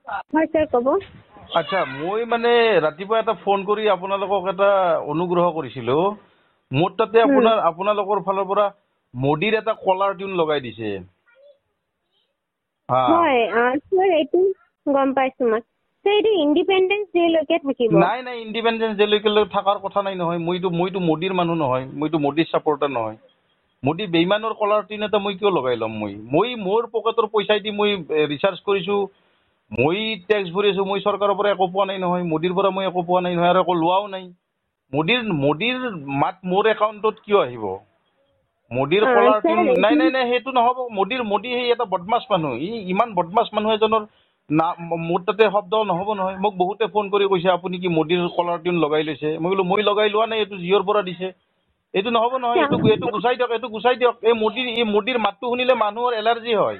হয় স্যাৰ কব। আচ্ছা মই মানে ৰাতিপুৱা এটা ফোন কৰি আপোনালোকক এটা অনুগ্ৰহ কৰিছিলোঁ। মোৰ তাতে আপোনালোকৰ ফালৰ পৰা মোদীৰ এটা কলাৰ টিউন লগাই দিছে। হয় স্যাৰ এইটো গম পাইছো মই। স্যাৰ এইটো ইণ্ডিপেণ্ডেন্স ডে লৈকে থাকিব। নাই নাই ইণ্ডিপেণ্ডেন্স ডেলৈকে থকাৰ কথা নাই নহয়। মইতো মোদীৰ মানুহ নহয়, মইতো মোদীৰ ছাপৰ্টাৰ নহয়। মোদী বেইমানৰ কলাৰ টিউন এটা মই কিয় লগাই ল'ম? মই মোৰ পকেটৰ পইচা দি মই ৰিচাৰ্জ কৰিছোঁ, মই টেক্স ভৰিছোঁ, মই চৰকাৰৰ পৰা একো পোৱা নাই নহয়, মোদীৰ পৰা মই একো পোৱা নাই নহয়, আৰু একো লোৱাও নাই। মোদীৰ মাত মোৰ একাউণ্টত কিয় আহিব? মোদীৰ কলাৰ টিউন নাই নাই নাই, সেইটো নহ'ব। মোদী সেই এটা বদমাছ মানুহ। ইমান বদমাছ মানুহ এজনৰ মোৰ তাতে শব্দ নহ'ব নহয়। মোক বহুতে ফোন কৰি কৈছে আপুনি কি মোদীৰ কলাৰ টিউন লগাই লৈছে? মই বোলো মই লগাই লোৱা নাই, এইটো জিঅ'ৰ পৰা দিছে। এইটো নহ'ব নহয়, এইটো গুচাই দিয়ক, এইটো গুচাই দিয়ক। মোদীৰ মাতটো শুনিলে মানুহৰ এলাৰ্জি হয়।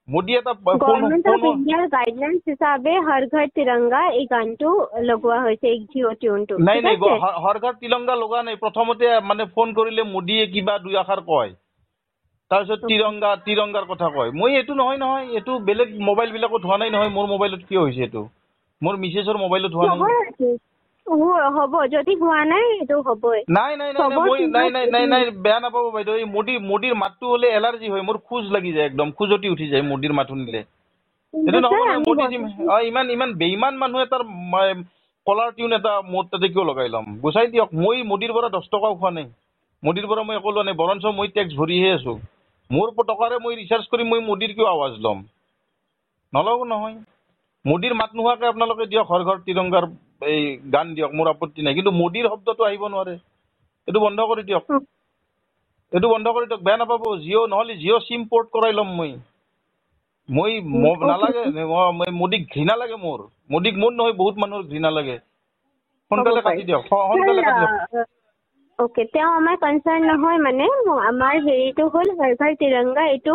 মোদী এটা গভৰ্ণমেণ্ট অফ ইণ্ডিয়াৰ গাইডলাইনছ হিচাপে হৰ ঘৰ তিৰংগা এই গানটো লগোৱা হৈছে, এই জিঅ' টিউনটো। নাই নাই, হৰ ঘৰ তিৰংগা লগোৱা নাই। প্ৰথমতে মানে ফোন কৰিলে মোদীয়ে কিবা দুই আষাৰ কয়, তাৰপিছত তিৰংগাৰ কথা কয়। মই এইটো নহয় নহয়, এইটো বেলেগ মোবাইলবিলাকত হোৱা নাই নহয়। মোৰ মোবাইলত কিয় হৈছে এইটো? মোৰ মিছেছৰ মোবাইলত হোৱা নাই। হ'ব, যদি হোৱা নাই এইটো হ'বই। নাই নাই নাই নাই নাই নাই নাই, বেয়া নাপাব বাইদেউ। এই মোদীৰ মাতটো হ'লে এলাৰ্জি হয়, মোৰ খোজ লাগি যায়, একদম খোজতি উঠি যায় মোদীৰ মাত শুনিলে। এইটো নহ'ব নহয়। ইমান বেইমান মানুহ এটাৰ কলাৰ টিউন এটা মোৰ তাতে কিয় লগাই ল'ম? গুচাই দিয়ক। মই মোদীৰ পৰা 10 টকাও খোৱা নাই, মোদীৰ পৰা মই একো লোৱা নাই, বৰঞ্চ মই টেক্স ভৰিহে আছোঁ। মোৰ টকাৰে মই ৰিচাৰ্জ কৰি মই মোদীৰ কিয় আৱাজ ল'ম? নল'ব নহয়। মোদীৰ মাত নোহোৱাকৈ আপোনালোকে দিয়ক, হৰ ঘৰ তিৰংগাৰ এই গান দিয়ক, মোৰ আপত্তি নাই। কিন্তু মোদীৰ শব্দটো আহিব নোৱাৰে। এইটো বন্ধ কৰি দিয়ক, এইটো বন্ধ কৰি দিয়ক। বেয়া নাপাব। নহ'লে জিঅ' চিম পৰ্ট কৰাই ল'ম মই। নালাগে, মোদীক ঘৃণা লাগে মোৰ। মোদীক মোৰ নহয়, বহুত মানুহৰ ঘৃণা লাগে। সোনকালে কাটি দিয়ক, সোনকালে কাটি দিয়ক। অ'কে, তেওঁ আমাৰ কনচাৰ্ণ নহয়। মানে আমাৰ হেৰিটো হ'ল হৰ ঘৰ তিৰংগা, এইটো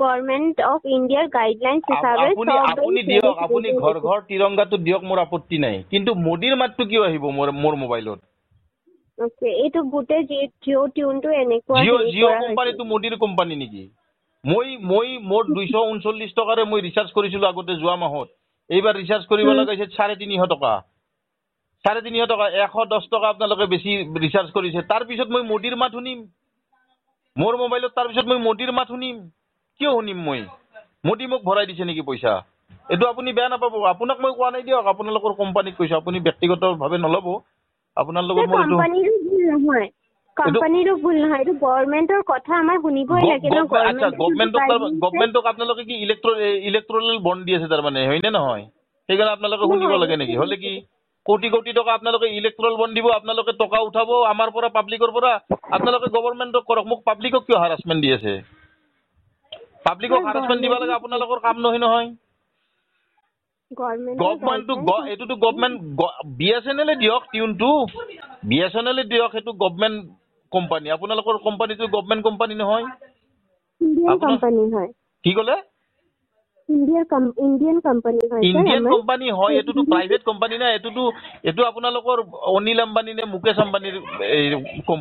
গভৰ্ণমেণ্ট অফ ইণ্ডিয়াৰ গাইডলাইনছ হিচাপে আপুনি দিয়ক, আপুনি ঘৰ ঘৰ তিৰংগাটো দিয়ক, মোৰ আপত্তি নাই। কিন্তু মোদীৰ মাতটো কিয় আহিব মোৰ মোবাইলত? অ'কে, এইটো গোটেই জিঅ' টিউনটো এনেকুৱা জিঅ' কোম্পানীটো মোদীৰ কোম্পানী নেকি? মোৰ 239 টকাৰে মই ৰিচাৰ্জ কৰিছিলোঁ আগতে যোৱা মাহত। এইবাৰ ৰিচাৰ্জ কৰিব লগা হৈছে 350 টকা। 350 টকা, 110 টকা আপোনালোকে বেছি ৰিচাৰ্জ কৰিছে। তাৰপিছত মই মোদীৰ মাত শুনিম মোৰ মোবাইলত? তাৰপিছত মই মোদীৰ মাত শুনিম? কিয় শুনিম মই? মোদী মোক ভৰাই দিছে নেকি পইচা? এইটো আপুনি বেয়া নাপাব। আপোনাক মই কোৱা নাই দিয়ক, আপোনালোকৰ কোম্পানীক কৈছোঁ। আপুনি ব্যক্তিগতভাৱে নল'ব। আপোনাৰ লগত মোৰ এইটো কোম্পানীৰো ভুল নহয়, কোম্পানীৰো ভুল নহয়। এইটো গভৰ্ণমেণ্টৰ কথা আমাৰ শুনিবই লাগে ন। আচ্ছা, গভৰ্ণমেণ্টক আপোনালোকে কি ইলেক্ট্ৰেল বণ্ড দি আছে তাৰমানে, হয়নে নহয়? সেইকাৰণে আপোনালোকে শুনিব লাগে নেকি? হ'লে কি কোটি কোটি টকা আপোনালোকে ইলেক্ট্ৰেল বণ্ড দিব, আপোনালোকে টকা উঠাব আমাৰ পৰা, পাব্লিকৰ পৰা। আপোনালোকে গভৰ্ণমেণ্টক কৰক। মোক পাব্লিকক কিয় হাৰাচমেণ্ট দি আছে? পাব্লিকক হাৰাচমেণ্ট দিব লাগে আপোনালোকৰ কাম নহয়। এইটোতো গভৰ্ণমেণ্ট, BSNL দিয়ক টিউনটো, BSNL দিয়ক। সেইটো গভৰ্ণমেণ্ট কোম্পানী। আপোনালোকৰ কোম্পানীটো গভৰ্ণমেণ্ট কোম্পানী নহয়। কি ক'লে? ইণ্ডিয়ান কোম্পানী হয়। ইণ্ডিয়ান কোম্পানী হয়, এইটোতো প্ৰাইভেট কোম্পানী না। এইটো আপোনালোকৰ অনিল আম্বানী নে মুকেশ আম্বানীৰ কোম্পানী।